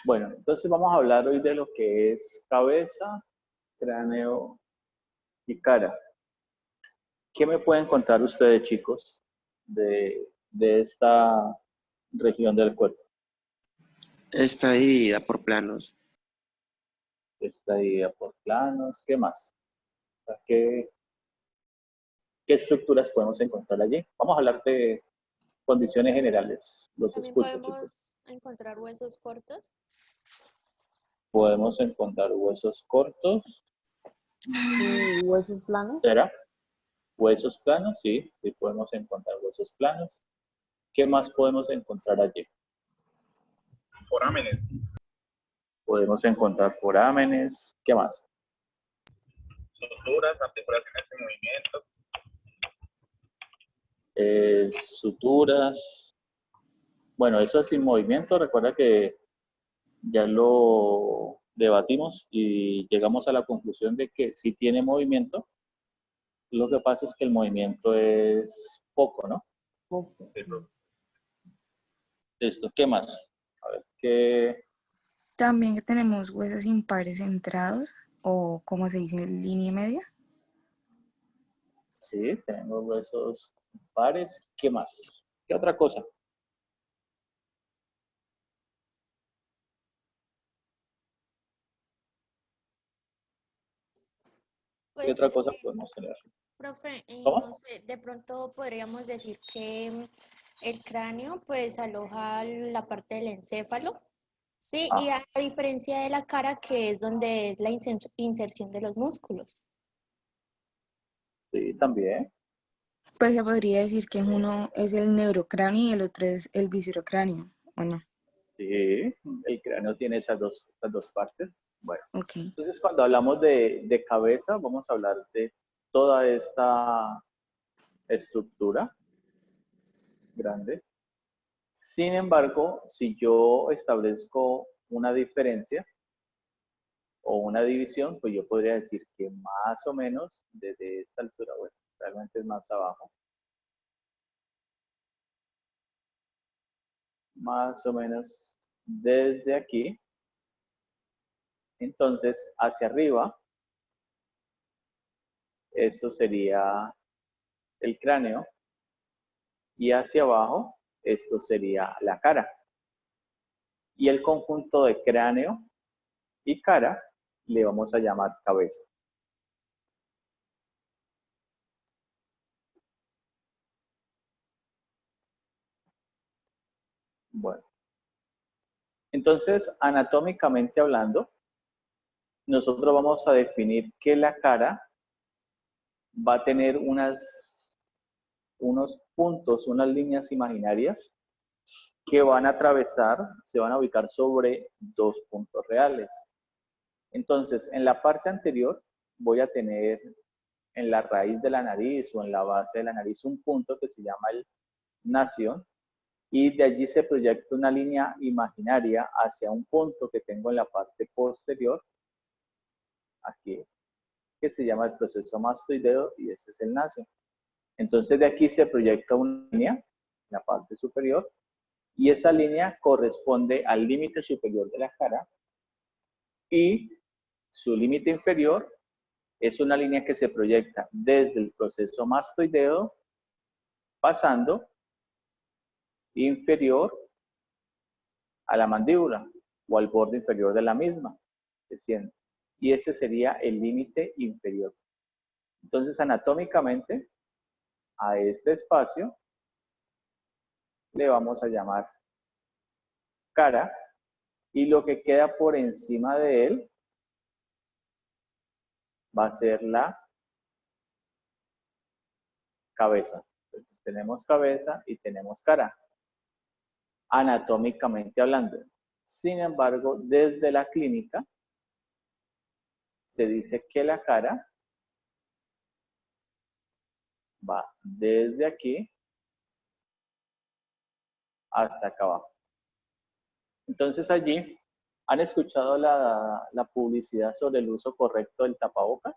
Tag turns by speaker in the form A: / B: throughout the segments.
A: Bueno, entonces vamos a hablar hoy de lo que es cabeza, cráneo y cara. ¿Qué me pueden contar ustedes, chicos, de esta región del cuerpo?
B: Está dividida por planos.
A: Está dividida por planos, ¿qué más? O sea, ¿qué estructuras podemos encontrar allí? Vamos a hablar de condiciones generales. Los
C: También
A: escucho, chicos.
C: podemos encontrar huesos cortos.
A: Podemos encontrar huesos cortos.
D: ¿Y huesos planos?
A: ¿Será? Huesos planos, sí, sí podemos encontrar huesos planos. ¿Qué más podemos encontrar allí?
E: Forámenes.
A: Podemos encontrar forámenes. ¿Qué más?
E: Suturas, articulaciones en movimiento.
A: Suturas. Bueno, eso es sin movimiento. Recuerda que ya lo debatimos y llegamos a la conclusión de que si tiene movimiento, lo que pasa es que el movimiento es poco, ¿no?
D: Poco.
A: Esto, ¿qué más? A ver, ¿qué?
F: También tenemos huesos impares centrados, o como se dice, línea media.
A: Sí, tenemos huesos pares. ¿Qué más? ¿Qué otra cosa? ¿Qué
C: Pues,
A: otra cosa podemos tener?
C: profe,
A: ¿Cómo?
C: no sé, de pronto podríamos decir que el cráneo pues aloja la parte del encéfalo, sí, y
A: Ah,
C: a diferencia de la cara que es donde es la inserción de los músculos.
A: sí, también.
F: Pues se podría decir que uno es el neurocráneo y el otro es el viscerocráneo, ¿o no?
A: Sí, el cráneo tiene esas dos partes. Bueno,
F: Ok.
A: entonces cuando hablamos de cabeza, vamos a hablar de toda esta estructura grande. Sin embargo, si yo establezco una diferencia o una división, pues yo podría decir que más o menos desde esta altura, bueno, realmente es más abajo, más o menos desde aquí, entonces hacia arriba, eso sería el cráneo, y hacia abajo, esto sería la cara. Y el conjunto de cráneo y cara le vamos a llamar cabeza. Bueno, entonces anatómicamente hablando, nosotros vamos a definir que la cara va a tener unos puntos, unas líneas imaginarias que van a atravesar, se van a ubicar sobre dos puntos reales. Entonces, en la parte anterior voy a tener en la raíz de la nariz o en la base de la nariz un punto que se llama el nación, y de allí se proyecta una línea imaginaria hacia un punto que tengo en la parte posterior, aquí, que se llama el proceso mastoideo, y este es el nación. Entonces de aquí se proyecta una línea en la parte superior, y esa línea corresponde al límite superior de la cara, y su límite inferior es una línea que se proyecta desde el proceso mastoideo, pasando inferior a la mandíbula o al borde inferior de la misma, desciende. Y ese sería el límite inferior. Entonces, anatómicamente, a este espacio le vamos a llamar cara, y lo que queda por encima de él va a ser la cabeza. Entonces, tenemos cabeza y tenemos cara, anatómicamente hablando. Sin embargo, desde la clínica se dice que la cara va desde aquí hasta acá abajo. Entonces allí, ¿han escuchado la publicidad sobre el uso correcto del tapabocas?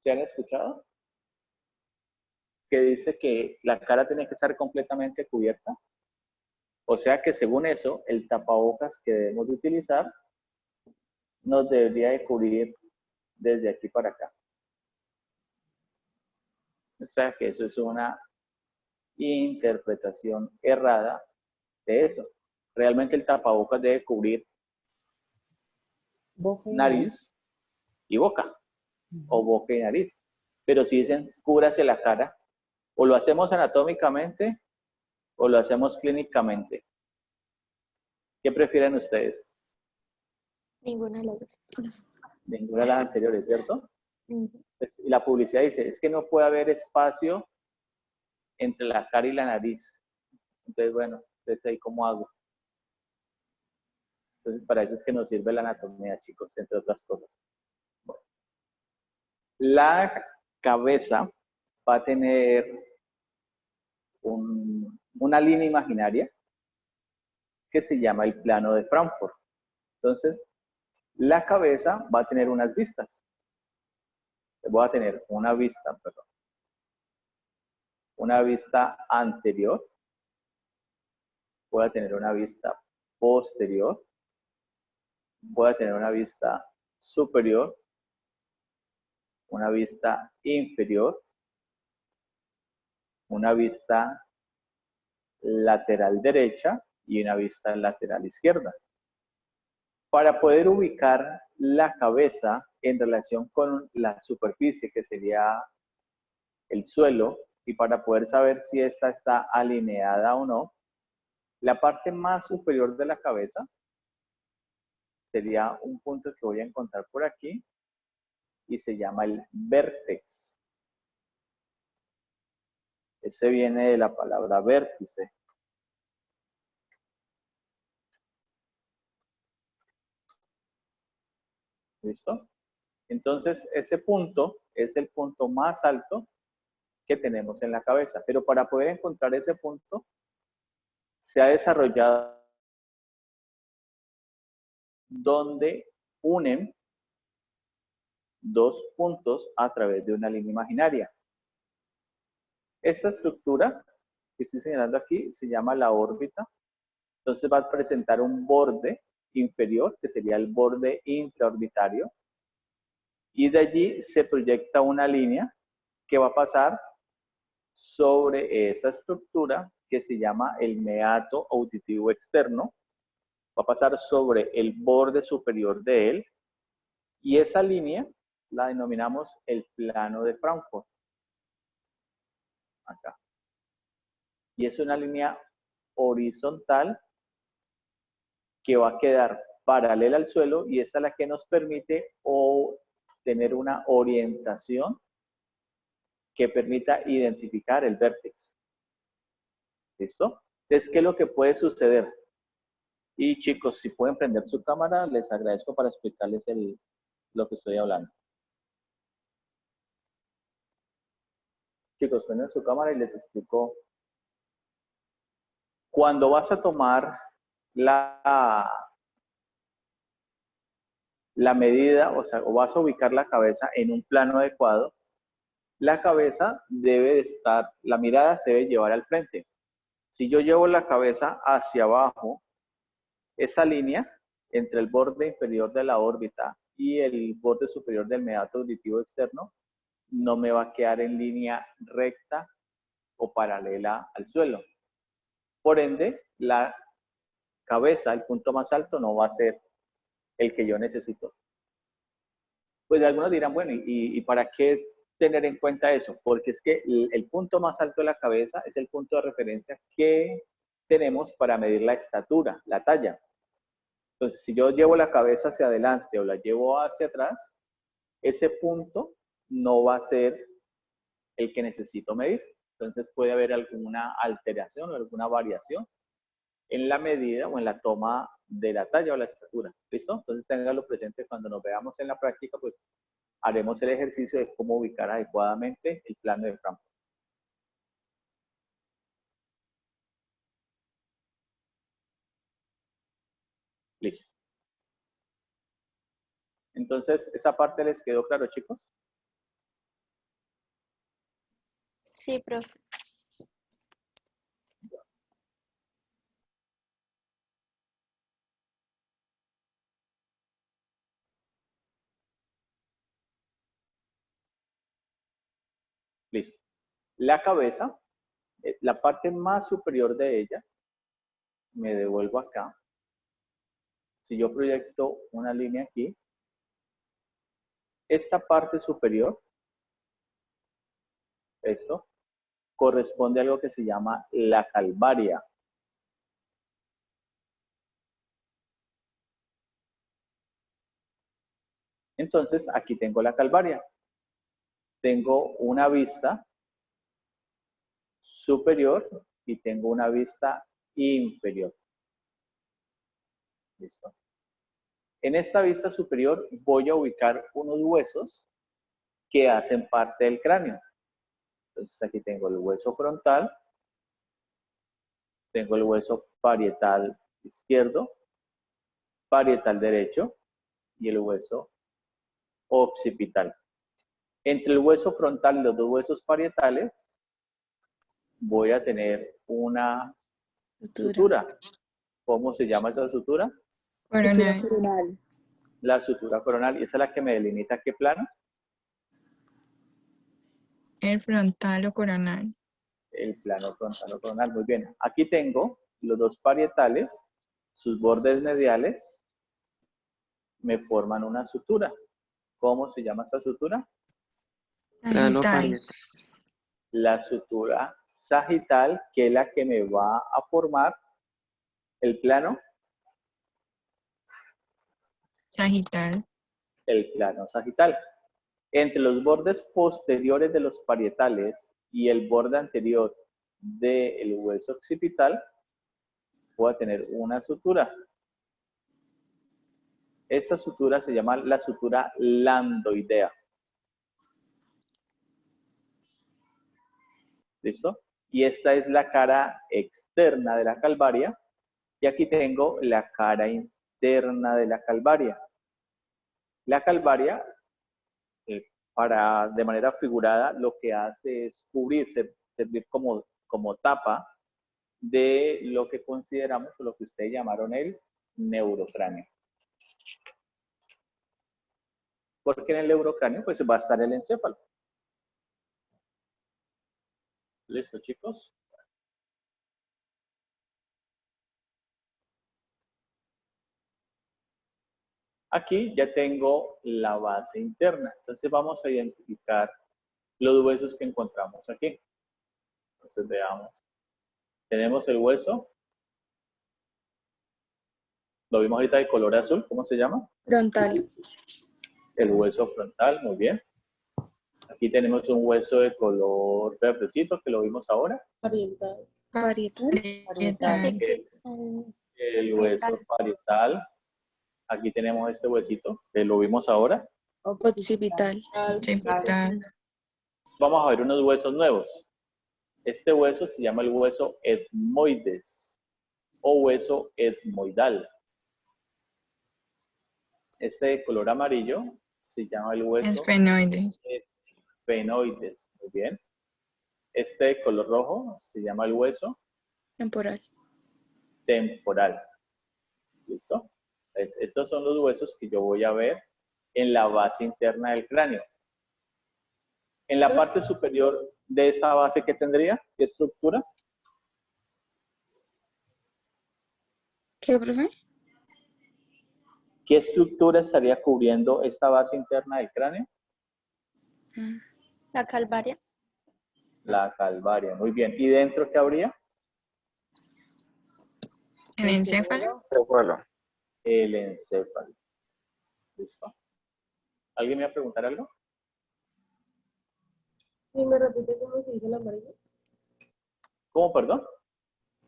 A: ¿Se han escuchado? que dice que la cara tiene que estar completamente cubierta. O sea que según eso, el tapabocas que debemos de utilizar nos debería de cubrir desde aquí para acá. O sea que eso es una interpretación errada de eso. Realmente el tapabocas debe cubrir
D: Boca y
A: nariz y boca, o boca y nariz. Pero si dicen cúbrase la cara, o lo hacemos anatómicamente o lo hacemos clínicamente. ¿Qué prefieren ustedes?
C: Ninguna de las dos.
A: Ninguna de las anteriores, ¿cierto?
C: Ujú.
A: Y la publicidad dice, es que no puede haber espacio entre la cara y la nariz. Entonces, bueno, entonces ahí cómo hago. Entonces, para eso es que nos sirve la anatomía, chicos, entre otras cosas. Bueno. La cabeza va a tener una línea imaginaria que se llama el plano de Frankfurt. Entonces, la cabeza va a tener unas vistas. Voy a tener una vista, perdón. Una vista anterior. Voy a tener una vista posterior. Voy a tener una vista superior. Una vista inferior. Una vista lateral derecha y una vista lateral izquierda. Para poder ubicar la cabeza en relación con la superficie, que sería el suelo, y para poder saber si esta está alineada o no, la parte más superior de la cabeza sería un punto que voy a encontrar por aquí y se llama el vértex. Ese viene de la palabra vértice. ¿Listo? Entonces, ese punto es el punto más alto que tenemos en la cabeza. Pero para poder encontrar ese punto, se ha desarrollado donde unen dos puntos a través de una línea imaginaria. Esta estructura que estoy señalando aquí se llama la órbita. Entonces va a presentar un borde inferior, que sería el borde intraorbitario, y de allí se proyecta una línea que va a pasar sobre esa estructura que se llama el meato auditivo externo, va a pasar sobre el borde superior de él, y esa línea la denominamos el plano de Frankfurt. Acá. Y es una línea horizontal que va a quedar paralela al suelo y esta es la que nos permite tener una orientación que permita identificar el vértex. ¿Listo? Entonces, ¿qué es lo que puede suceder? Y chicos, si pueden prender su cámara, les agradezco para explicarles lo que estoy hablando. Chicos, prenden su cámara y les explico. Cuando vas a tomar la medida, o sea, o vas a ubicar la cabeza en un plano adecuado, la cabeza debe estar, la mirada se debe llevar al frente. Si yo llevo la cabeza hacia abajo, esa línea entre el borde inferior de la órbita y el borde superior del meato auditivo externo no me va a quedar en línea recta o paralela al suelo. Por ende, la cabeza, el punto más alto, no va a ser el que yo necesito. Pues algunos dirán, bueno, ¿y para qué tener en cuenta eso? Porque es que el punto más alto de la cabeza es el punto de referencia que tenemos para medir la estatura, la talla. Entonces, si yo llevo la cabeza hacia adelante o la llevo hacia atrás, ese punto no va a ser el que necesito medir. Entonces puede haber alguna alteración o alguna variación en la medida o en la toma de la talla o la estatura. ¿Listo? Entonces ténganlo presente cuando nos veamos en la práctica, pues haremos el ejercicio de cómo ubicar adecuadamente el plano de Frankfurt. Listo. Entonces, ¿esa parte les quedó claro, chicos?
C: Sí, profe.
A: Listo. La cabeza, la parte más superior de ella, me devuelvo acá. Si yo proyecto una línea aquí, esta parte superior, esto, corresponde a algo que se llama la calvaria. Entonces, aquí tengo la calvaria. Tengo una vista superior y tengo una vista inferior. ¿Listo? En esta vista superior voy a ubicar unos huesos que hacen parte del cráneo. Entonces aquí tengo el hueso frontal, tengo el hueso parietal izquierdo, parietal derecho y el hueso occipital. Entre el hueso frontal y los dos huesos parietales voy a tener una sutura. ¿Cómo se llama esa sutura?
F: Sutura coronal.
A: La sutura coronal. ¿Y esa es la que me delimita qué plano?
F: El frontal o coronal.
A: El plano frontal o coronal. Muy bien. Aquí tengo los dos parietales, sus bordes mediales me forman una sutura. ¿Cómo se llama esta sutura?
B: Plano
F: Sagital.
B: parietal.
A: La sutura sagital, que es la que me va a formar el plano.
F: Sagital.
A: El plano sagital. Entre los bordes posteriores de los parietales y el borde anterior del hueso occipital, voy a tener una sutura. Esta sutura se llama la sutura landoidea. ¿Listo? Y esta es la cara externa de la calvaria. Y aquí tengo la cara interna de la calvaria. La calvaria, de manera figurada, lo que hace es cubrir, servir como tapa de lo que consideramos, o lo que ustedes llamaron el neurocráneo. Porque en el neurocráneo pues va a estar el encéfalo. ¿Listo, chicos? Aquí ya tengo la base interna. Entonces vamos a identificar los huesos que encontramos aquí. Entonces veamos. Tenemos el hueso. Lo vimos ahorita de color azul. ¿Cómo se llama?
F: Frontal.
A: El hueso frontal. Muy bien. Aquí tenemos un hueso de color verdecito que lo vimos ahora.
D: Parietal.
F: Parietal.
C: Así que,
A: El hueso parietal. Aquí tenemos este huesito que lo vimos ahora.
F: Occipital.
D: Occipital.
A: Vamos a ver unos huesos nuevos. Este hueso se llama el hueso etmoides o hueso etmoidal. Este de color amarillo se llama el hueso
F: Esfenoides.
A: esfenoides. Muy bien. Este de color rojo se llama el hueso
F: Temporal.
A: temporal. ¿Listo? Estos son los huesos que yo voy a ver en la base interna del cráneo. En la parte superior de esta base, ¿qué tendría? ¿Qué estructura?
F: ¿Qué, profe?
A: ¿Qué estructura estaría cubriendo esta base interna del cráneo?
C: la calvaria.
A: La calvaria. Muy bien. ¿Y dentro qué habría?
F: El encéfalo.
A: El encéfalo. ¿Listo? ¿Alguien me va a preguntar algo?
D: ¿Y me repite cómo se dice el amarillo?
A: ¿Cómo, perdón?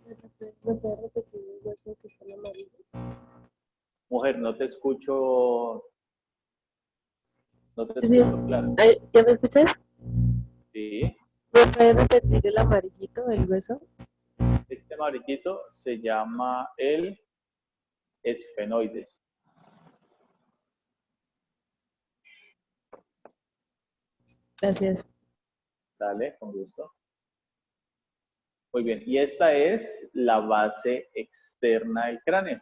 D: ¿Me puede repetir el hueso que está en amarillo?
A: Mujer, no te escucho. No te escucho claro.
D: ¿Ya me escuchas?
A: Sí.
D: ¿Me puede repetir el amarillito, el hueso?
A: Este amarillito se llama el esfenoides.
D: Gracias.
A: Dale, con gusto. Muy bien, y esta es la base externa del cráneo.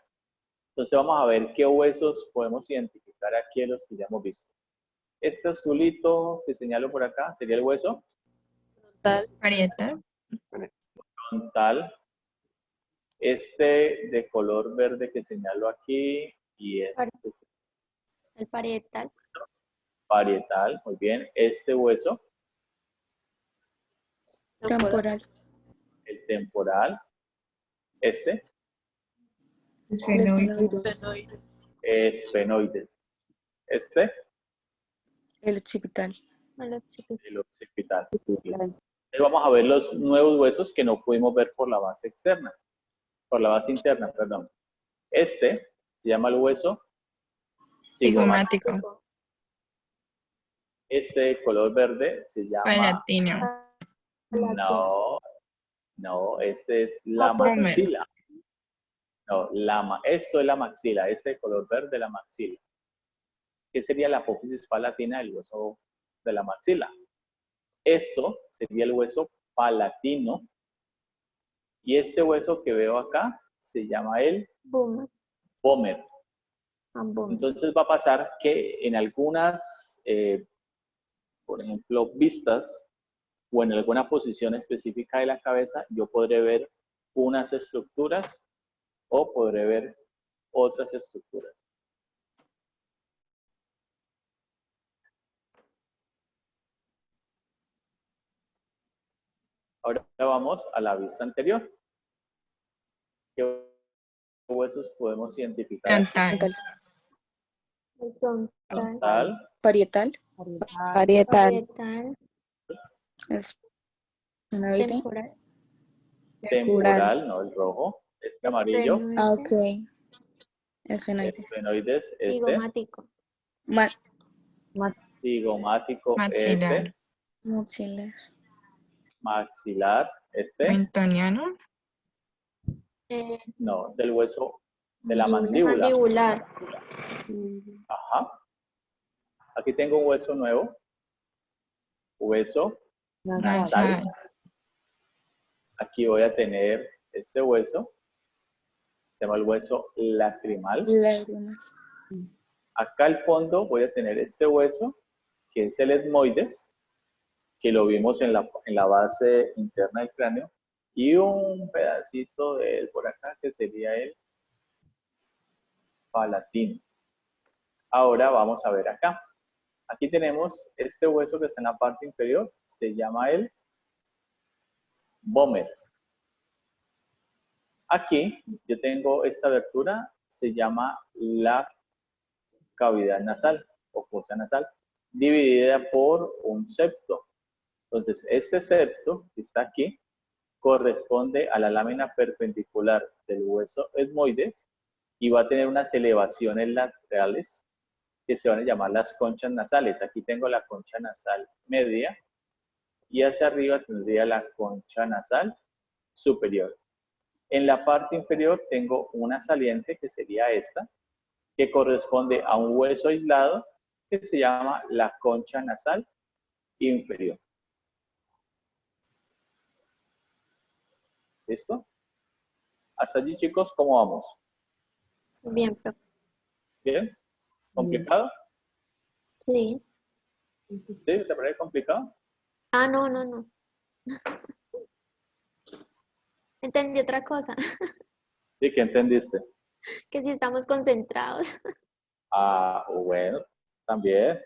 A: Entonces vamos a ver qué huesos podemos identificar aquí en los que ya hemos visto. Este azulito que señalo por acá sería el hueso
B: Parietal.
A: frontal. Este de color verde que señalo aquí y este es
C: El parietal.
A: parietal. Muy bien, este hueso,
F: Temporal.
A: el temporal. Este,
F: Esfenoides.
A: esfenoides. Este,
F: El occipital.
C: El occipital.
A: el occipital. Entonces vamos a ver los nuevos huesos que no pudimos ver por la base externa, por la base interna, perdón. Este se llama el hueso cigomático.
B: Cigomático.
A: Este de color verde se llama...
B: Palatino.
A: No, no, este es la
C: Apófisis.
A: maxila. No, esto es la maxila, este de color verde, la maxila. ¿Qué sería la apófisis palatina, el hueso de la maxila? Esto sería el hueso palatino. Y este hueso que veo acá se llama el
C: Boom.
A: pómer.
C: Boom.
A: Entonces va a pasar que en algunas, por ejemplo, vistas o en alguna posición específica de la cabeza, yo podré ver unas estructuras o podré ver otras estructuras. Ahora vamos a la vista anterior. ¿Qué huesos podemos identificar?
B: Frontal.
C: El frontal.
A: Frontal,
F: Parietal.
D: Parietal.
C: Parietal.
F: Esfenoide.
C: Temporal.
A: temporal, no el rojo, este amarillo,
F: Ah, ok. Esfenoides.
A: esfenoides, este,
C: Cigomático.
A: cigomático,
B: Maxilar.
A: este,
F: Maxilar.
A: maxilar, este,
B: Mentoniano.
A: no, es el hueso de la mandíbula.
C: Mandibular.
A: Ajá. Aquí tengo un hueso nuevo, hueso nasal.
B: Nasal.
A: Aquí voy a tener este hueso, se llama el hueso lacrimal.
F: Lágrima.
A: Acá al fondo voy a tener este hueso, que es el etmoides, que lo vimos en la base interna del cráneo, y un pedacito de él por acá, que sería el palatino. Ahora vamos a ver acá. Aquí tenemos este hueso que está en la parte inferior, se llama el vómer. Aquí yo tengo esta abertura, se llama la cavidad nasal o fosa nasal, dividida por un septo. Entonces, este septo que está aquí corresponde a la lámina perpendicular del hueso etmoides y va a tener unas elevaciones laterales que se van a llamar las conchas nasales. Aquí tengo la concha nasal media y hacia arriba tendría la concha nasal superior. En la parte inferior tengo una saliente que sería esta, que corresponde a un hueso aislado que se llama la concha nasal inferior. ¿Listo? Hasta allí, chicos, ¿cómo vamos?
C: Bien, profe.
A: ¿Bien? ¿Complicado?
C: Sí.
A: ¿Sí? ¿Te parece complicado?
C: Ah, no. Entendí otra cosa.
A: Sí, ¿qué entendiste?
C: Que si estamos concentrados.
A: Ah, bueno, también.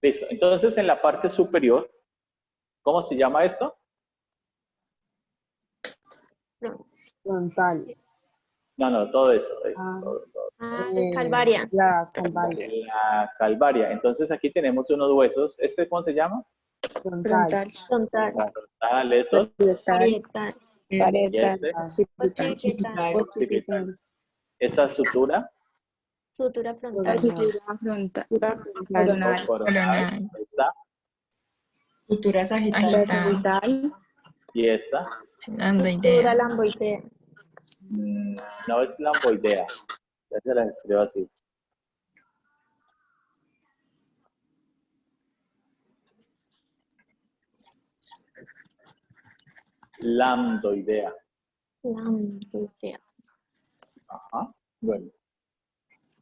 A: Listo. Entonces, en la parte superior, ¿cómo se llama esto?
D: Frontal.
A: No, todo eso.
D: Ah.
A: Todo.
C: Calvaria.
D: La calvaria.
A: La calvaria. Entonces, aquí tenemos unos huesos. ¿Este cómo se llama?
D: Frontal.
F: Frontal.
C: Frontal.
A: Frontal, esos.
F: Parietal.
C: Parietal.
A: Y este,
F: Occipital.
A: occipital. Esta sutura,
C: Sutura frontal.
F: Sutura frontal. Coronal.
A: coronal.
B: Coronal.
A: Esta
G: Sutura sagital.
F: Sagital.
A: y esta.
C: Sutura
B: Landoidea.
C: lamboidea.
A: No es lamboidea. Ya se las escribo así. lambdoidea.
C: Lambdoidea.
A: Ajá. Bueno,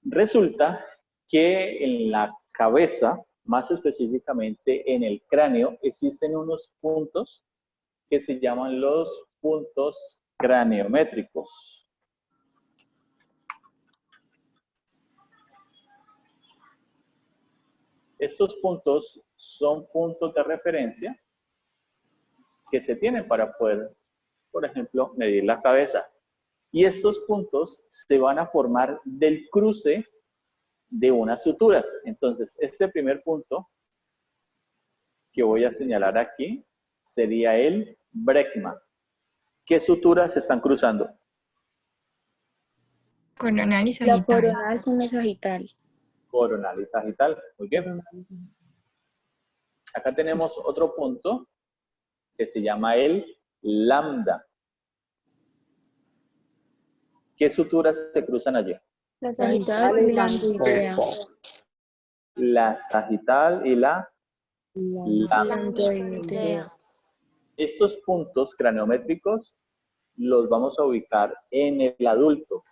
A: resulta que en la cabeza, más específicamente en el cráneo, existen unos puntos que se llaman los puntos craniométricos. Estos puntos son puntos de referencia que se tienen para poder, por ejemplo, medir la cabeza. Y estos puntos se van a formar del cruce de unas suturas. Entonces, este primer punto que voy a señalar aquí sería el brecma. ¿Qué suturas se están cruzando?
B: Coronal y
F: La
B: sagital.
F: coronal con la sagital.
A: Coronal y sagital. Muy bien. Acá tenemos otro punto que se llama el lambda. ¿Qué suturas se cruzan allí?
C: La
F: Sagital y lambdoidea.
A: La sagital y la lambda.
F: Lambdoidea.
A: Estos puntos craniométricos los vamos a ubicar en el adulto.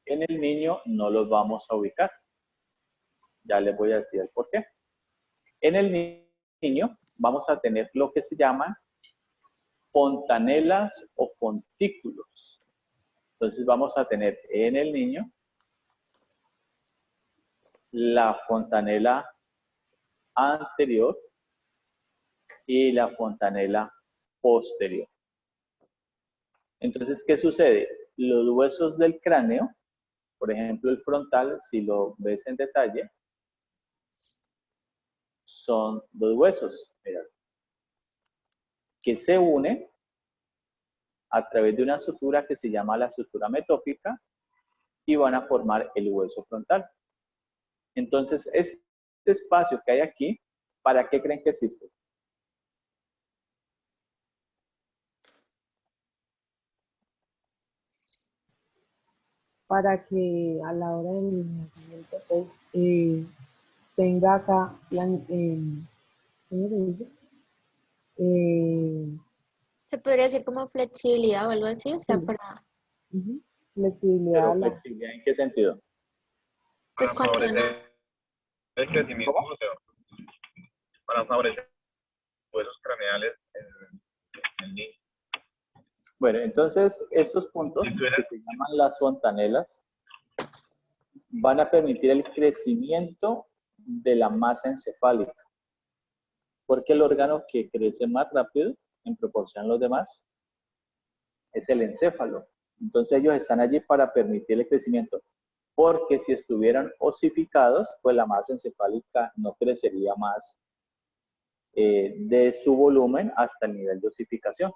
A: En el niño no los vamos a ubicar. Ya les voy a decir el por qué. En el niño vamos a tener lo que se llaman fontanelas o fontículos. Entonces vamos a tener en el niño la fontanela anterior y la fontanela posterior. Entonces, ¿qué sucede? Los huesos del cráneo, por ejemplo el frontal, si lo ves en detalle, son dos huesos, mira, que se unen a través de una sutura que se llama la sutura metópica y van a formar el hueso frontal. Entonces, este espacio que hay aquí, ¿para qué creen que existe?
D: Para que a la hora del nacimiento pues tenga acá ¿cómo se dice?
C: Se podría decir como flexibilidad o algo así, o sea,
D: Sí.
C: para,
D: Flexibilidad
A: Pero
D: a la-
A: flexibilidad, ¿en qué sentido?
C: pues
E: Para
C: cuando
E: favorecer el crecimiento óseo, para favorecer huesos craneales en el niño.
A: Bueno, entonces estos puntos
E: Si tú eres-
A: que se llaman las fontanelas van a permitir el crecimiento de la masa encefálica. Porque el órgano que crece más rápido en proporción a los demás es el encéfalo. Entonces ellos están allí para permitir el crecimiento. Porque si estuvieran osificados, pues la masa encefálica no crecería más de su volumen hasta el nivel de osificación.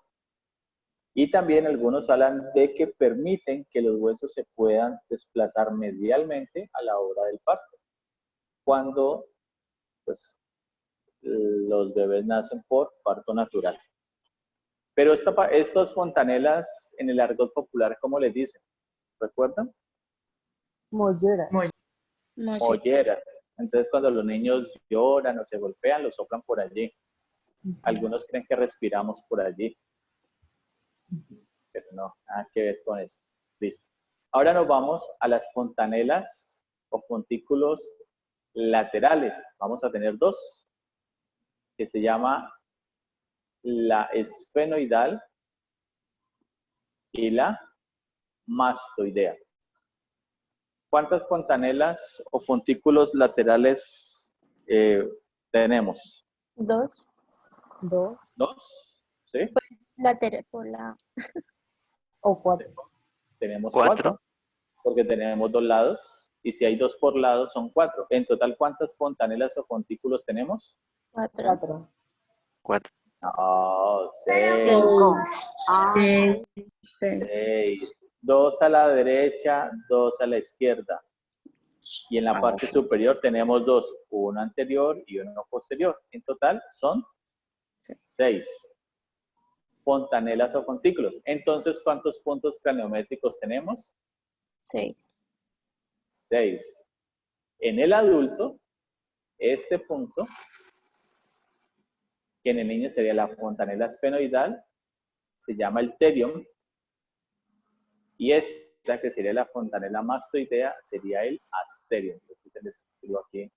A: Y también algunos hablan de que permiten que los huesos se puedan desplazar medialmente a la hora del parto, cuando pues, los bebés nacen por parto natural. Pero estas fontanelas en el argot popular, ¿cómo les dicen? ¿Recuerdan?
D: mollera.
A: Molleras. Entonces cuando los niños lloran o se golpean, los soplan por allí. Algunos creen que respiramos por allí. Pero no, nada que ver con eso. Listo. Ahora nos vamos a las fontanelas o fontículos laterales. Vamos a tener dos, que se llama la esfenoidal y la mastoidea. ¿Cuántas fontanelas o fontículos laterales tenemos?
C: dos,
D: Dos
A: ¿Dos? ¿Sí?
C: pues lateral por la,
D: o cuatro.
A: Tenemos cuatro, porque tenemos dos lados, y si hay dos por lado son cuatro. En total, ¿cuántas fontanelas o fontículos tenemos?
C: cuatro.
D: Cuatro.
A: No, seis.
C: Cinco.
F: Seis.
A: Seis. Dos a la derecha, dos a la izquierda. Y en la parte superior tenemos dos, uno anterior y uno posterior. En total son 6 fontanelas o fontículos. Entonces, ¿cuántos puntos craniométricos tenemos?
C: 6.
A: 6. En el adulto, este punto, que en el niño sería la fontanela esfenoidal, se llama el terion, y esta, que sería la fontanela mastoidea, sería el asterion. Entonces les escribo aquí.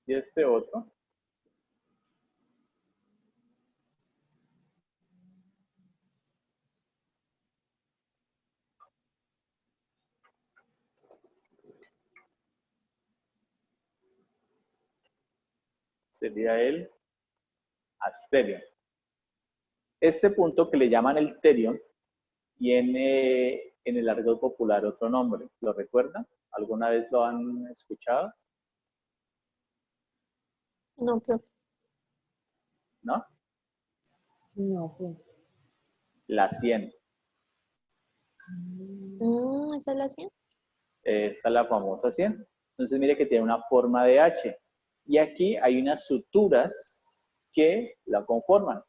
A: Y este otro sería el asterion. Este punto, que le llaman el terion, tiene en el argot popular otro nombre. ¿Lo recuerdan? ¿Alguna vez lo han escuchado?
C: No, profe.
A: ¿No?
D: No, pues.
A: La 100.
C: ¿Esa es la 100?
A: Esta es la famosa 100. Entonces mire que tiene una forma de H. Y aquí hay unas suturas que la conforman.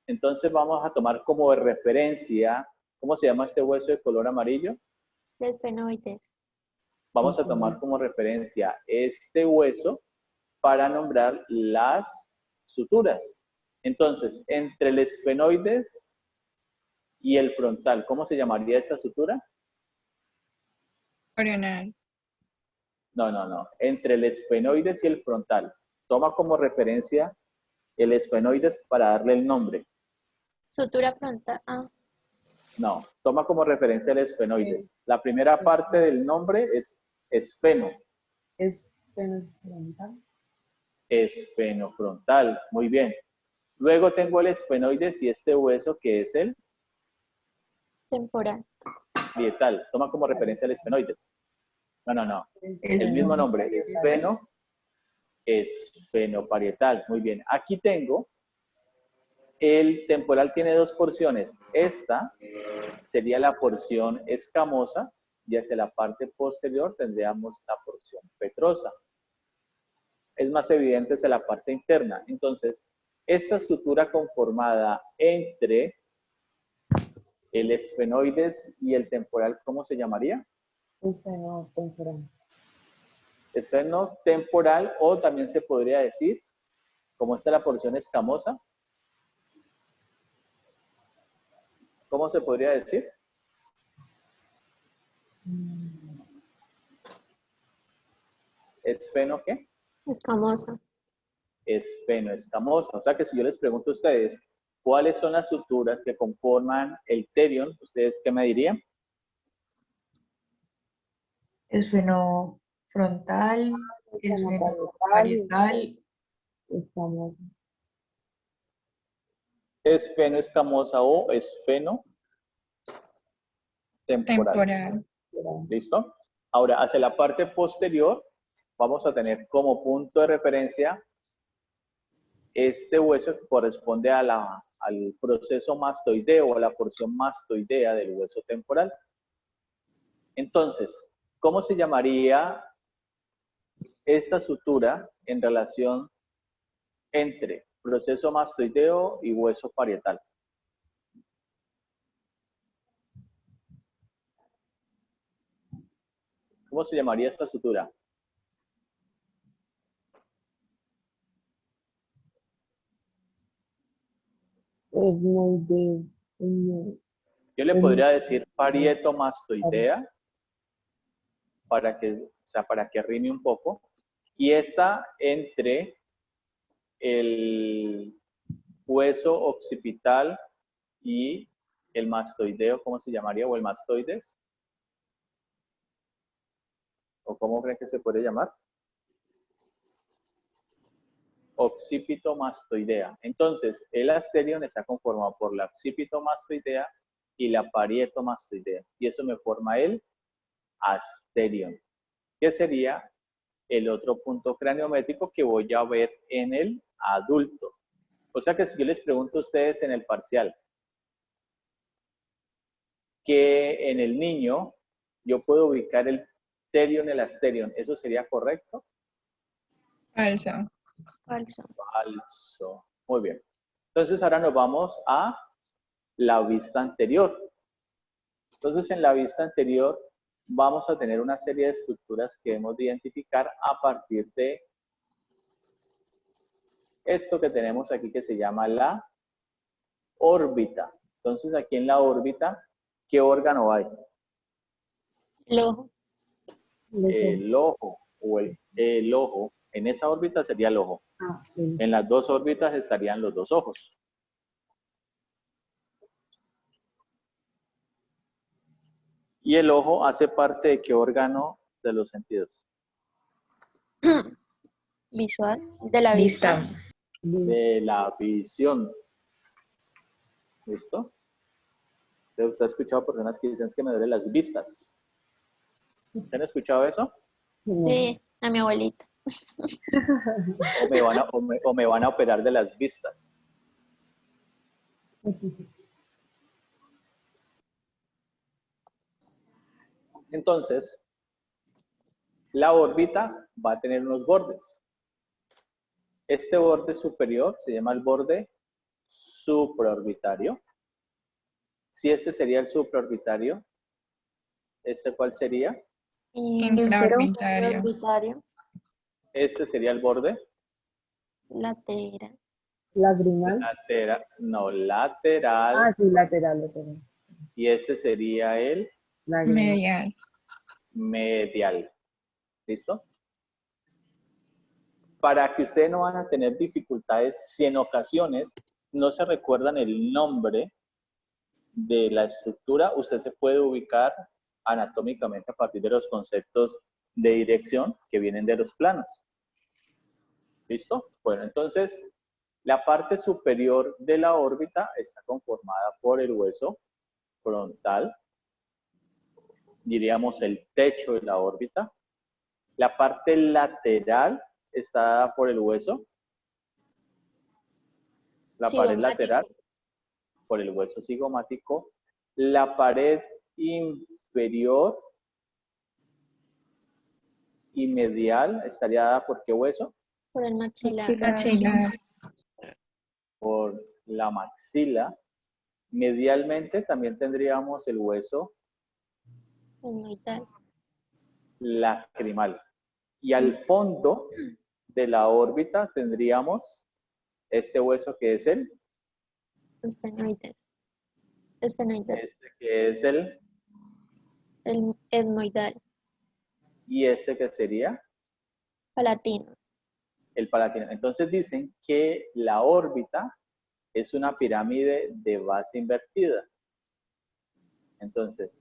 A: Entonces vamos a tomar como de referencia, ¿cómo se llama este hueso de color amarillo?
C: Los esfenoides.
A: Vamos a tomar como referencia este hueso para nombrar las suturas. Entonces, entre el esfenoides y el frontal, ¿cómo se llamaría esta sutura?
B: Orional.
A: No. Entre el esfenoides y el frontal. Toma como referencia el esfenoides para darle el nombre.
C: Sutura frontal. Ah,
A: No, toma como referencia el esfenoides. La primera parte del nombre es esfeno.
D: Es frontal.
A: Esfenofrontal, muy bien. Luego tengo el esfenoides y este hueso que es el
C: temporal.
A: parietal. Toma como referencia el esfenoides. No. El
G: El
A: mismo nombre, esfeno, esfenoparietal. Muy bien. Aquí tengo, el temporal tiene dos porciones. Esta sería la porción escamosa y hacia la parte posterior tendríamos la porción petrosa. Es más evidente hacia la parte interna. Entonces, esta estructura conformada entre el esfenoides y el temporal, ¿cómo se llamaría?
D: Temporal.
A: Esfenotemporal, o también se podría decir, como esta es la porción escamosa, ¿cómo se podría decir? ¿Esfeno qué?
C: Escamosa.
A: Esfenoescamosa. O sea que si yo les pregunto a ustedes, ¿cuáles son las suturas que conforman el terion? ¿Ustedes qué me dirían?
G: esfenofrontal, esfenoparietal,
D: Estamos.
A: Esfenoescamosa o esfenotemporal.
B: Temporal.
A: ¿Listo? Ahora, hacia la parte posterior, vamos a tener como punto de referencia este hueso que corresponde a al proceso mastoideo o a la porción mastoidea del hueso temporal. Entonces, ¿cómo se llamaría esta sutura en relación entre proceso mastoideo y hueso parietal? ¿Cómo se llamaría esta sutura? Yo le podría decir parietomastoidea para que rime un poco. Y esta entre el hueso occipital y el mastoideo, ¿cómo se llamaría? ¿O el mastoides? ¿O cómo creen que se puede llamar? Occipitomastoidea. Entonces, el asterion está conformado por la occipitomastoidea y la parietomastoidea. Y eso me forma el asterion, que sería el otro punto craniométrico que voy a ver en el adulto. O sea que si yo les pregunto a ustedes en el parcial que en el niño yo puedo ubicar el misterion, el asterion. ¿Eso sería correcto?
G: Falso.
C: Falso.
A: Falso. Muy bien. Entonces ahora nos vamos a la vista anterior. Entonces en la vista anterior vamos a tener una serie de estructuras que hemos de identificar a partir de esto que tenemos aquí que se llama la órbita. Entonces aquí en la órbita, ¿qué órgano hay?
C: El ojo.
A: El ojo o el ojo. En esa órbita sería el ojo.
D: Ah, sí.
A: En las dos órbitas estarían los dos ojos. ¿Y el ojo hace parte de qué órgano de los sentidos?
C: Visual. De la vista.
A: De la visión. ¿Listo? ¿Usted ha escuchado personas que dicen que me duelen las vistas? ¿Han escuchado eso?
C: Sí, a mi abuelita.
A: O me van a operar de las vistas. Entonces, la órbita va a tener unos bordes. Este borde superior se llama el borde supraorbitario. Si este sería el supraorbitario, ¿este cuál sería?
G: Infraorbitario.
C: Orbitario.
A: Este sería el borde
C: Lateral.
D: Lagrimal.
A: lateral. No, lateral.
D: Ah, sí, lateral, lateral.
A: Y este sería el
D: Lagrimal.
G: Medial.
A: medial. ¿Listo? Para que ustedes no van a tener dificultades, si en ocasiones no se recuerdan el nombre de la estructura, usted se puede ubicar anatómicamente a partir de los conceptos de dirección que vienen de los planos. ¿Listo? Bueno, entonces, la parte superior de la órbita está conformada por el hueso frontal, diríamos el techo de la órbita. La parte lateral está dada por el hueso. La pared lateral por el hueso cigomático. La pared inferior y medial estaría dada por qué hueso?
C: Por el maxilar.
G: Maxilar.
A: Por la maxila. Medialmente también tendríamos el hueso
C: Etmoidal.
A: lacrimal. Y al fondo de la órbita tendríamos este hueso que es el,
C: Esfenoides. Esfenoidal.
A: este que es el,
C: El etmoidal.
A: y este que sería
C: Palatino.
A: el palatino. Entonces dicen que la órbita es una pirámide de base invertida. Entonces,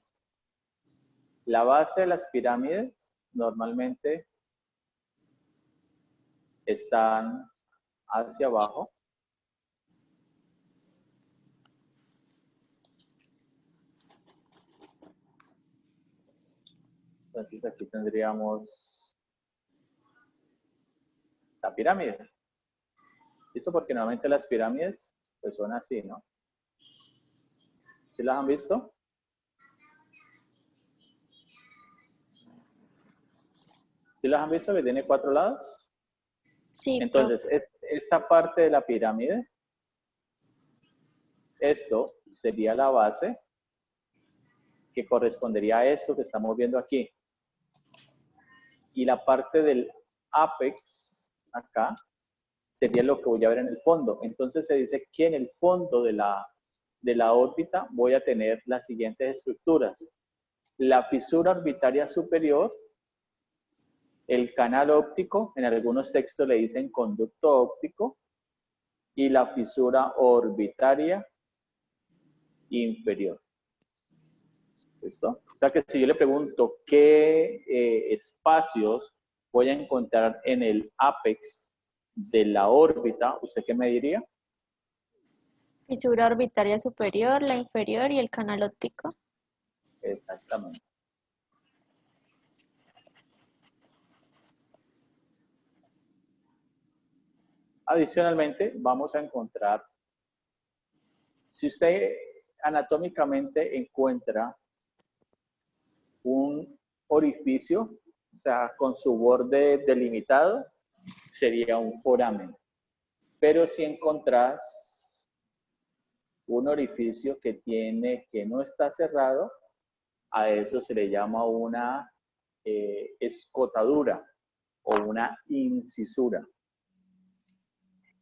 A: la base de las pirámides normalmente están hacia abajo. Entonces aquí tendríamos la pirámide. ¿Listo? Porque normalmente las pirámides pues son así, ¿no? ¿Sí las han visto? ¿Sí las han visto que tiene 4 lados?
C: Sí,
A: Entonces, esta parte de la pirámide, esto sería la base que correspondería a esto que estamos viendo aquí. Y la parte del apex, acá, sería lo que voy a ver en el fondo. Entonces se dice que en el fondo de la órbita voy a tener las siguientes estructuras. La fisura orbitaria superior, el canal óptico, en algunos textos le dicen conducto óptico, y la fisura orbitaria inferior. ¿Listo? O sea que si yo le pregunto qué espacios voy a encontrar en el apex de la órbita, ¿usted qué me diría?
C: fisura orbitaria superior, la inferior y el canal óptico.
A: Exactamente. Adicionalmente, vamos a encontrar, si usted anatómicamente encuentra un orificio sea, con su borde delimitado, sería un foramen. Pero si encontrás un orificio que no está cerrado, a eso se le llama una escotadura o una incisura.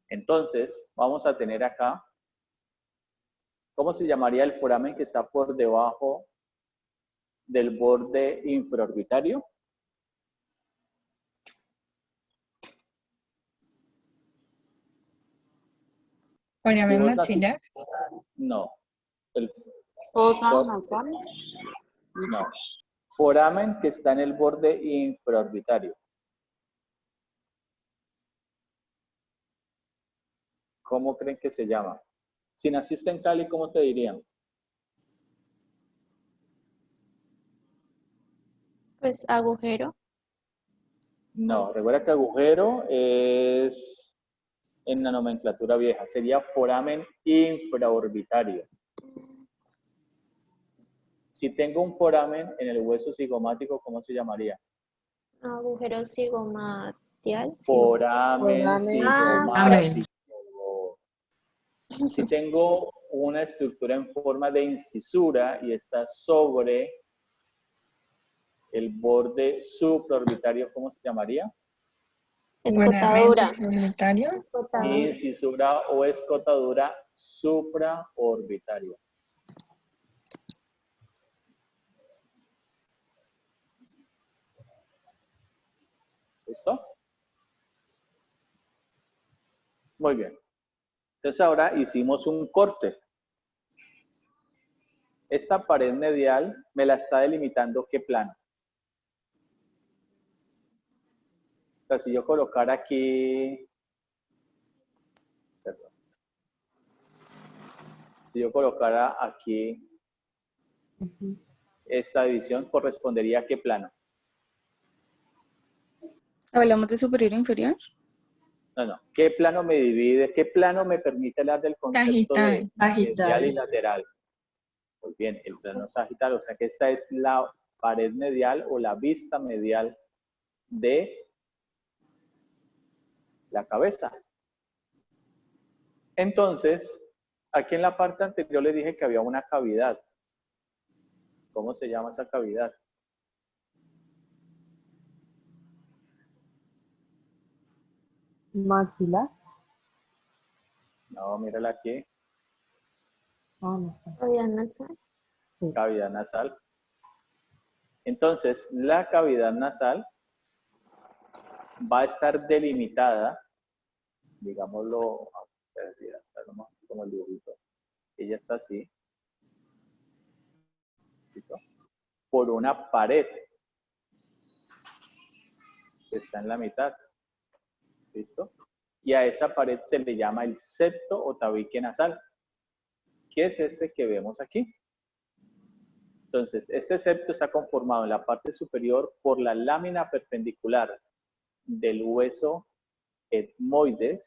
A: Entonces, vamos a tener acá, ¿cómo se llamaría el foramen que está por debajo del borde infraorbitario?
G: Foramen
A: vos la-
G: maxilar.
A: No. El,
D: Fosa
A: for-
D: nasal.
A: no. Foramen que está en el borde infraorbitario. ¿Cómo creen que se llama? Si naciste en Cali, ¿cómo te dirían?
C: Pues agujero.
A: No, recuerda que agujero es en la nomenclatura vieja. Sería foramen infraorbitario. Si tengo un foramen en el hueso cigomático, ¿cómo se llamaría?
C: Agujero zigomatial.
A: Foramen
D: Foramen.
A: cigomático. Si tengo una estructura en forma de incisura y está sobre el borde supraorbitario, ¿cómo se llamaría?
C: Escotadura.
G: Supraorbitario.
C: Escotadura.
A: Incisura o escotadura supraorbitaria. ¿Listo? Muy bien. Entonces ahora hicimos un corte. Esta pared medial me la está delimitando ¿qué plano? O sea, si yo colocara aquí, perdón. Si yo colocara aquí esta división, correspondería a ¿qué plano?
F: ¿Hablamos de superior e inferior?
A: No. ¿Qué plano me divide? ¿Qué plano me permite hablar del concepto de medial y lateral? Muy bien, el plano sagital. O sea que esta es la pared medial o la vista medial de la cabeza. Entonces, aquí en la parte anterior les dije que había una cavidad. ¿Cómo se llama esa cavidad?
D: Maxilar.
A: No, mírala aquí.
D: Ah, no sé.
C: Cavidad nasal.
D: Sí.
A: Cavidad nasal. Entonces, la cavidad nasal va a estar delimitada, digámoslo, como el dibujito. Ella está así. ¿Listo? Por una pared que está en la mitad. ¿Listo? Y a esa pared se le llama el septo o tabique nasal, que es este que vemos aquí. Entonces, este septo está conformado en la parte superior por la lámina perpendicular del hueso etmoides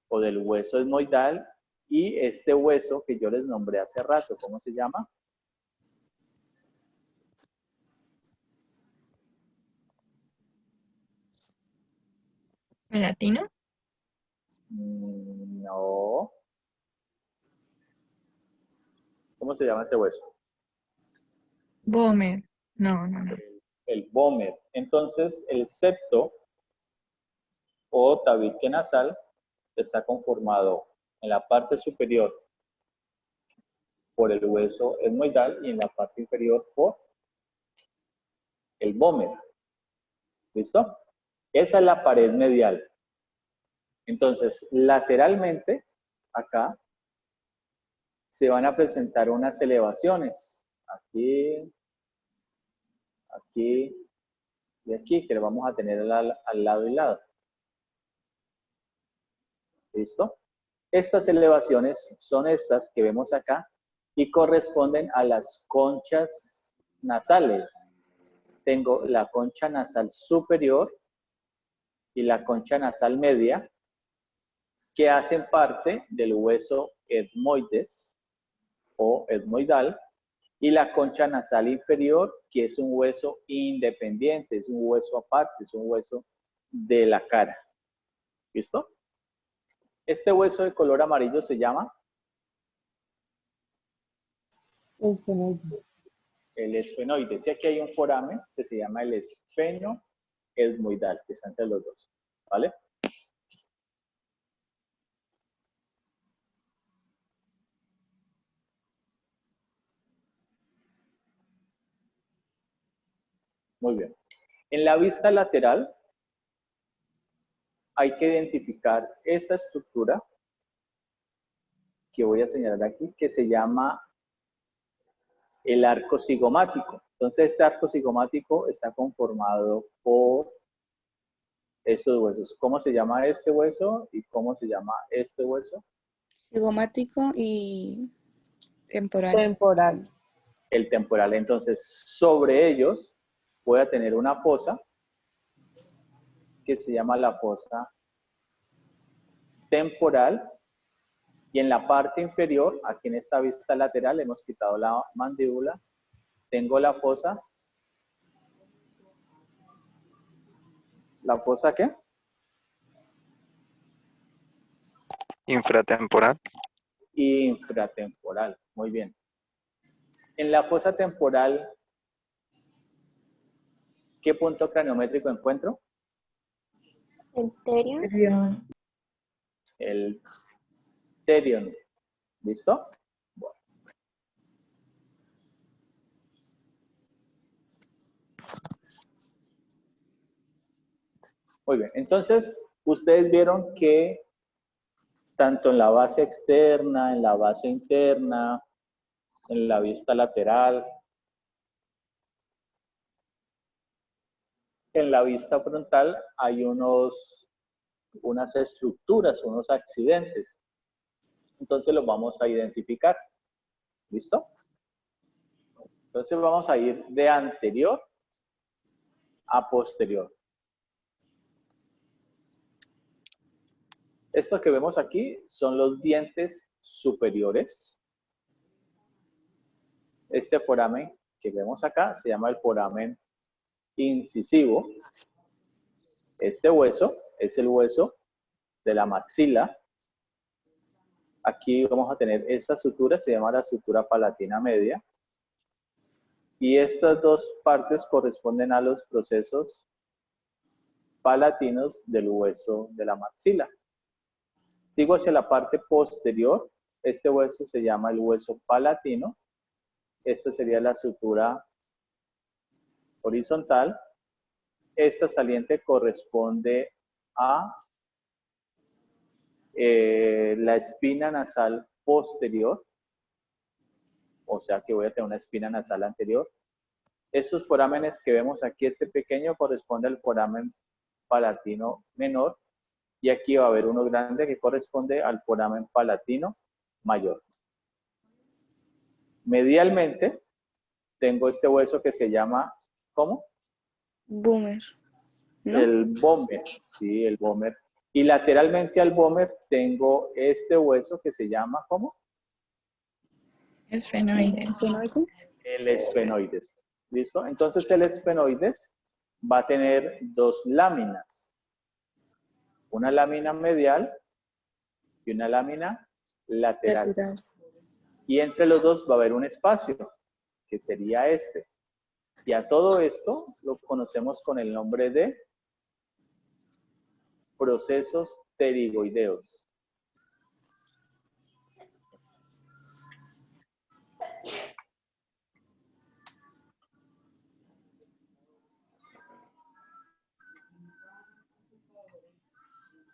A: o del hueso etmoidal y este hueso que yo les nombré hace rato, ¿cómo se llama?
G: Palatino.
A: No. ¿Cómo se llama ese hueso?
G: Vomer. No.
A: El vomer. Entonces, el septo o tabique nasal está conformado en la parte superior por el hueso etmoidal y en la parte inferior por el vomer. ¿Listo? Esa es la pared medial. Entonces, lateralmente, acá, se van a presentar unas elevaciones. Aquí, aquí y aquí, que le vamos a tener al lado y lado. ¿Listo? Estas elevaciones son estas que vemos acá y corresponden a las conchas nasales. Tengo la concha nasal superior y la concha nasal media, que hacen parte del hueso etmoides o etmoidal, Y la concha nasal inferior, que es un hueso independiente, es un hueso aparte, es un hueso de la cara. ¿Listo? Este hueso de color amarillo se llama
D: Esfenoide.
A: el esfenoide. Si aquí hay un foramen que se llama el esfenoesmoidal, que está entre los dos. ¿Vale? Muy bien. En la vista lateral hay que identificar esta estructura que voy a señalar aquí, que se llama el arco cigomático. Entonces, este arco cigomático está conformado por estos huesos. ¿Cómo se llama este hueso y cómo se llama este hueso?
F: Cigomático y temporal.
D: Temporal.
A: El temporal. Entonces, sobre ellos voy a tener una fosa que se llama la fosa temporal. Y en la parte inferior, aquí en esta vista lateral, hemos quitado la mandíbula. Tengo la fosa. ¿La fosa qué?
H: Infratemporal.
A: Infratemporal. Muy bien. En la fosa temporal, ¿qué punto craniométrico encuentro?
C: El terio.
G: Terión.
A: El terion. ¿Listo? Bueno. Muy bien. Entonces, ustedes vieron que tanto en la base externa, en la base interna, en la vista lateral, en la vista frontal hay unas estructuras, unos accidentes. Entonces los vamos a identificar. ¿Listo? Entonces vamos a ir de anterior a posterior. Esto que vemos aquí son los dientes superiores. Este foramen que vemos acá se llama el foramen incisivo. Este hueso es el hueso de la maxila. Aquí vamos a tener esta sutura, se llama la sutura palatina media. Y estas dos partes corresponden a los procesos palatinos del hueso de la maxila. Sigo hacia la parte posterior. Este hueso se llama el hueso palatino. Esta sería la sutura horizontal. Esta saliente corresponde a la espina nasal posterior. O sea que voy a tener una espina nasal anterior. Estos forámenes que vemos aquí, este pequeño corresponde al foramen palatino menor. Y aquí va a haber uno grande que corresponde al foramen palatino mayor. Medialmente, tengo este hueso que se llama, ¿cómo?
F: Boomer. ¿No?
A: El vómer, sí, el vómer. Y lateralmente al vómer tengo este hueso que se llama, ¿cómo?
G: Esfenoides.
F: Esfenoides.
A: El esfenoides. ¿Listo? Entonces el esfenoides va a tener dos láminas. Una lámina medial y una lámina lateral.
F: Lateral.
A: Y entre los dos va a haber un espacio, que sería este. Y a todo esto lo conocemos con el nombre de procesos pterigoideos.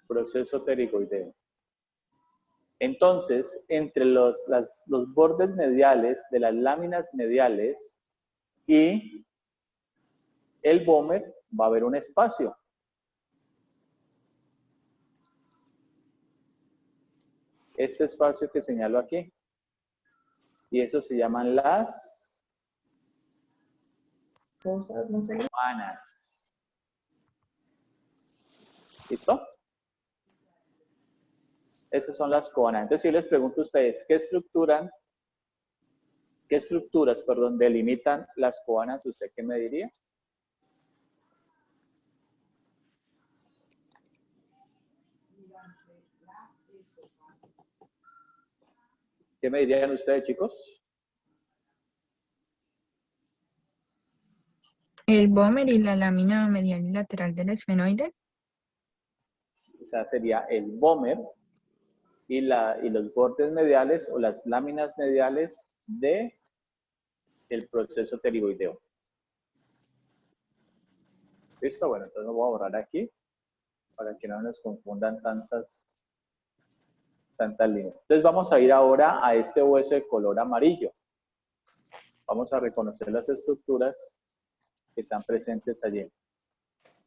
A: Proceso pterigoideo. Entonces, entre los bordes mediales de las láminas mediales y el vómer va a haber un espacio. Este espacio que señalo aquí. Y eso se llaman las coanas. ¿Listo? Esas son las coanas. Entonces, si les pregunto a ustedes, ¿qué estructuran ¿Qué estructuras, perdón, delimitan las coanas? ¿Usted qué me diría? ¿Qué me dirían ustedes, chicos?
B: El bómer y la lámina medial y lateral del esfenoide.
A: O sea, sería el bómer y los bordes mediales o las láminas mediales de el proceso pterigoideo. ¿Listo? Bueno, entonces lo voy a borrar aquí para que no nos confundan tantas líneas. Entonces vamos a ir ahora a este hueso de color amarillo. Vamos a reconocer las estructuras que están presentes allí.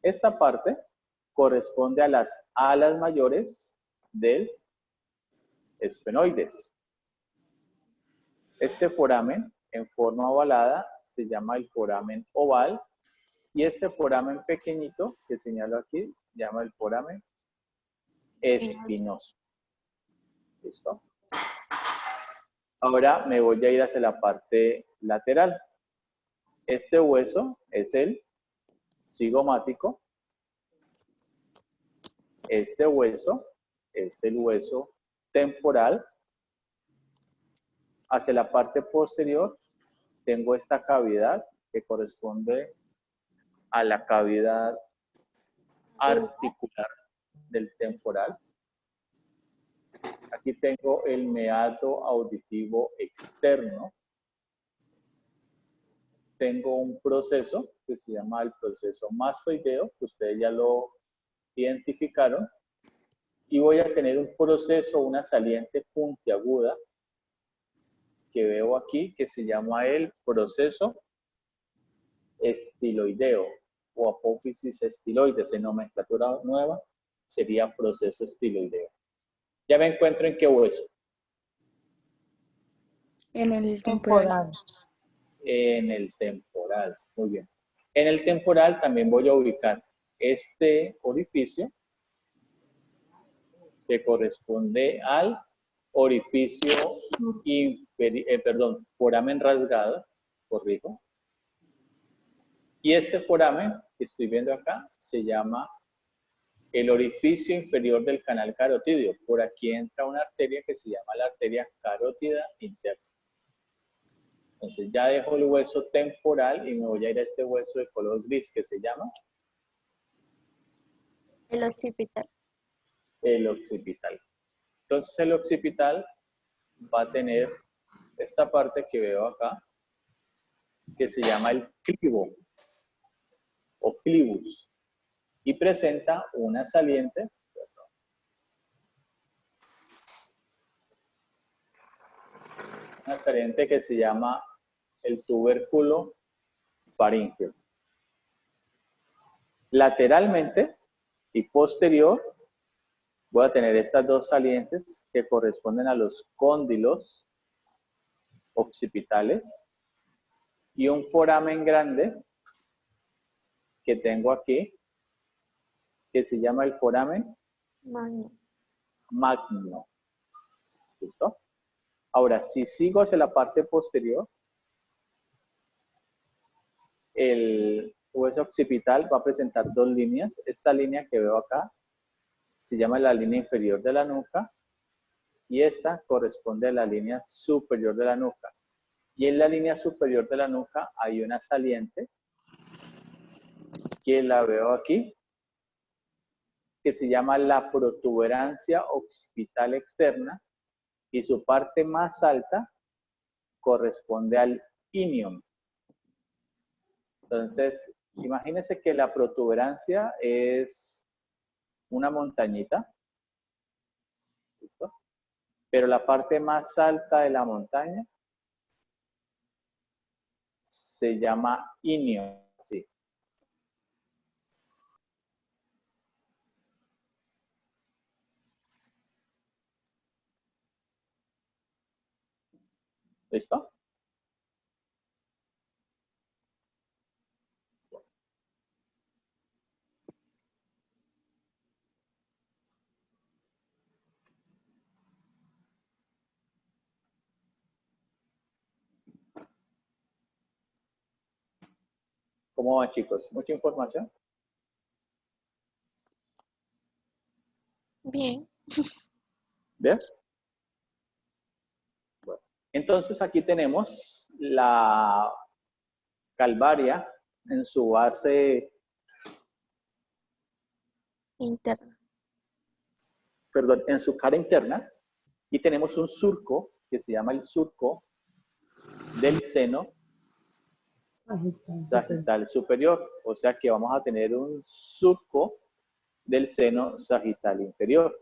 A: Esta parte corresponde a las alas mayores del esfenoides. Este foramen en forma ovalada se llama el foramen oval y este foramen pequeñito que señalo aquí se llama el foramen espinoso. ¿Listo? Ahora me voy a ir hacia la parte lateral. Este hueso es el cigomático. Este hueso es el hueso temporal. Hacia la parte posterior tengo esta cavidad que corresponde a la cavidad articular del temporal. Aquí tengo el meato auditivo externo. Tengo un proceso que se llama el proceso mastoideo, que ustedes ya lo identificaron. Y voy a tener un proceso, una saliente puntiaguda que veo aquí, que se llama el proceso estiloideo o apófisis estiloides. En nomenclatura nueva sería proceso estiloideo. Ya me encuentro en qué hueso.
F: En el temporal.
D: Temporal.
A: En el temporal. Muy bien. En el temporal también voy a ubicar este orificio que corresponde al orificio foramen rasgado, corrijo. Y este foramen que estoy viendo acá se llama el orificio inferior del canal carotídeo. Por aquí entra una arteria que se llama la arteria carótida interna. Entonces ya dejo el hueso temporal y me voy a ir a este hueso de color gris que se llama
C: El occipital.
A: el occipital. Entonces el occipital va a tener esta parte que veo acá, que se llama el clivo o clivus, y presenta una saliente, que se llama el tubérculo faríngeo. Lateralmente y posterior voy a tener estas dos salientes que corresponden a los cóndilos occipitales y un foramen grande que tengo aquí que se llama el foramen magno. ¿Listo? Ahora, si sigo hacia la parte posterior, el hueso occipital va a presentar dos líneas. Esta línea que veo acá se llama la línea inferior de la nuca y esta corresponde a la línea superior de la nuca. Y en la línea superior de la nuca hay una saliente que la veo aquí, que se llama la protuberancia occipital externa y su parte más alta corresponde al inium. Entonces, imagínense que la protuberancia es una montañita, ¿listo? Pero la parte más alta de la montaña se llama inium, ¿sí? ¿Listo? ¿Cómo van, chicos? ¿Mucha información?
C: Bien.
A: ¿Ves? Bueno, entonces aquí tenemos la calvaria en su base,
C: Interna.
A: perdón, en su cara interna, y tenemos un surco que se llama el surco del seno sagital superior. O sea que vamos a tener un surco del seno sagital inferior.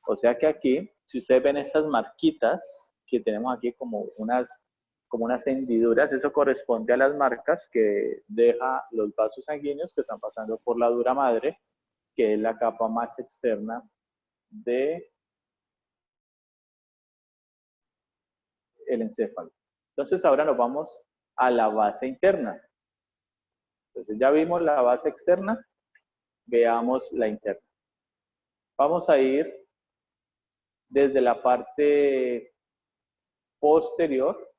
A: O sea que aquí, si ustedes ven estas marquitas que tenemos aquí como unas hendiduras, eso corresponde a las marcas que deja los vasos sanguíneos que están pasando por la dura madre, que es la capa más externa de el encéfalo. Entonces ahora nos vamos a la base interna. Entonces ya vimos la base externa, veamos la interna. Vamos a ir desde la parte posterior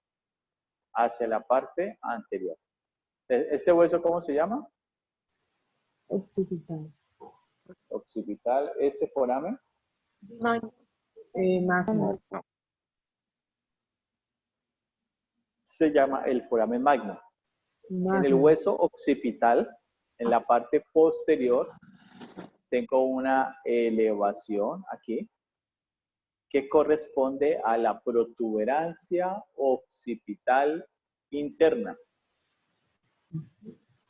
A: hacia la parte anterior. ¿Este hueso cómo se llama?
D: Occipital.
A: Occipital. ¿Este foramen?
C: Magno.
D: Magno.
A: Se llama el foramen magno. En el
D: Magno.
A: hueso occipital, en la parte posterior, tengo una elevación aquí que corresponde a la protuberancia occipital interna.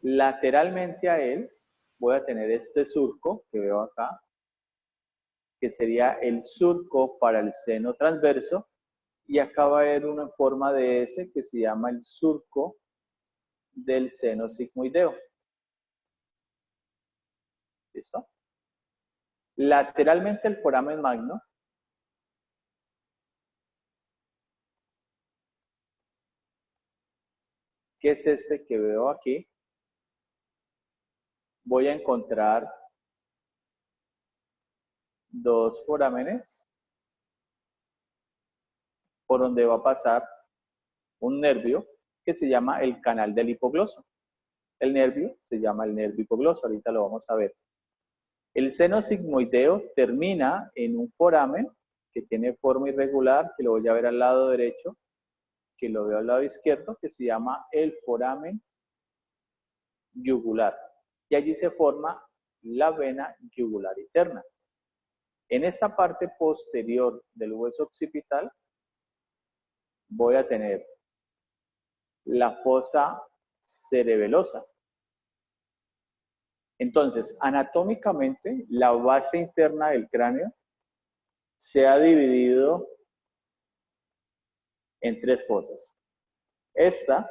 A: Lateralmente a él voy a tener este surco que veo acá, que sería el surco para el seno transverso, y acá va a haber una forma de S que se llama el surco del seno sigmoideo. ¿Listo? Lateralmente el foramen magno que es este que veo aquí, voy a encontrar dos forámenes por donde va a pasar un nervio que se llama el canal del hipogloso. El nervio se llama el nervio hipogloso, ahorita lo vamos a ver. El seno sigmoideo termina en un foramen que tiene forma irregular, que lo voy a ver al lado derecho, que lo veo al lado izquierdo, que se llama el foramen yugular. Y allí se forma la vena yugular interna. En esta parte posterior del hueso occipital voy a tener la fosa cerebelosa. Entonces, anatómicamente, la base interna del cráneo se ha dividido en tres fosas. Esta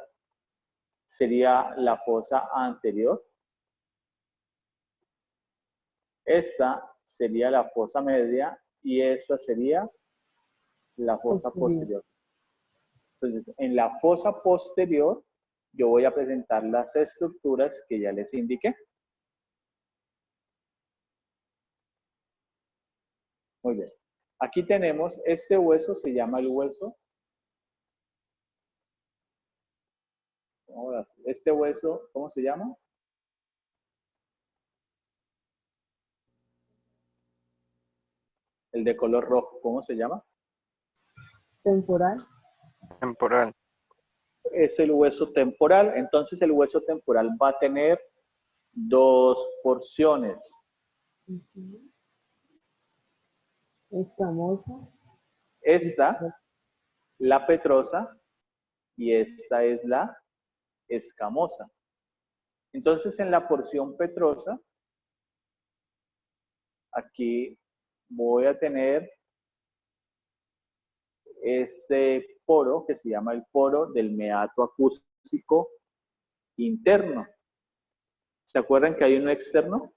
A: sería la fosa anterior. Esta sería la fosa media y esta sería la fosa posterior. Entonces, en la fosa posterior, yo voy a presentar las estructuras que ya les indiqué. Muy bien. Aquí tenemos, este hueso se llama el hueso. Este hueso, ¿cómo se llama? El de color rojo, ¿cómo se llama?
D: Temporal.
H: Temporal.
A: Es el hueso temporal. Entonces el hueso temporal va a tener dos porciones.
D: Escamosa.
A: Esta, la petrosa, y esta es la escamosa. Entonces en la porción petrosa, aquí voy a tener este poro que se llama el poro del meato acústico interno. ¿Se acuerdan que hay uno externo?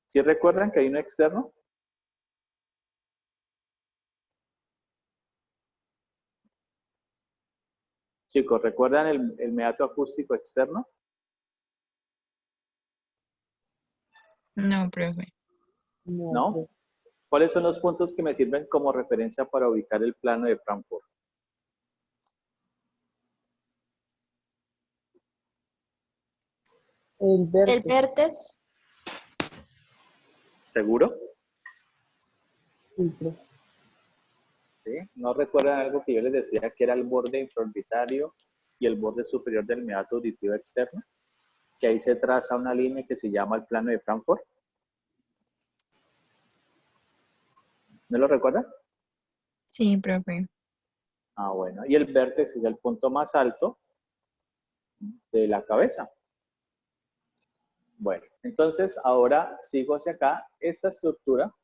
A: ¿Sí recuerdan que hay uno externo? Chicos, ¿recuerdan el meato acústico externo?
B: No, profe.
A: ¿No? ¿Cuáles son los puntos que me sirven como referencia para ubicar el plano de Frankfurt?
D: El
C: El
D: vértex.
C: vértex.
A: ¿Seguro?
D: Sí, profe.
A: ¿Sí? ¿No recuerdan algo que yo les decía que era el borde infraorbitario y el borde superior del meato auditivo externo? Que ahí se traza una línea que se llama el plano de Frankfurt. ¿No lo recuerdan?
B: Sí, profe.
A: Ah, bueno. Y el vértex es el punto más alto de la cabeza. Bueno, entonces ahora sigo hacia acá. Esta estructura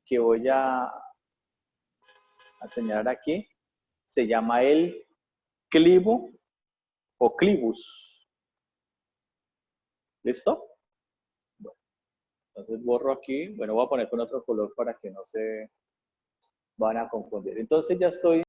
A: que voy a señalar aquí se llama el clivo o clivus. ¿Listo? Bueno, entonces borro aquí. Bueno, voy a poner con otro color para que no se van a confundir. Entonces ya estoy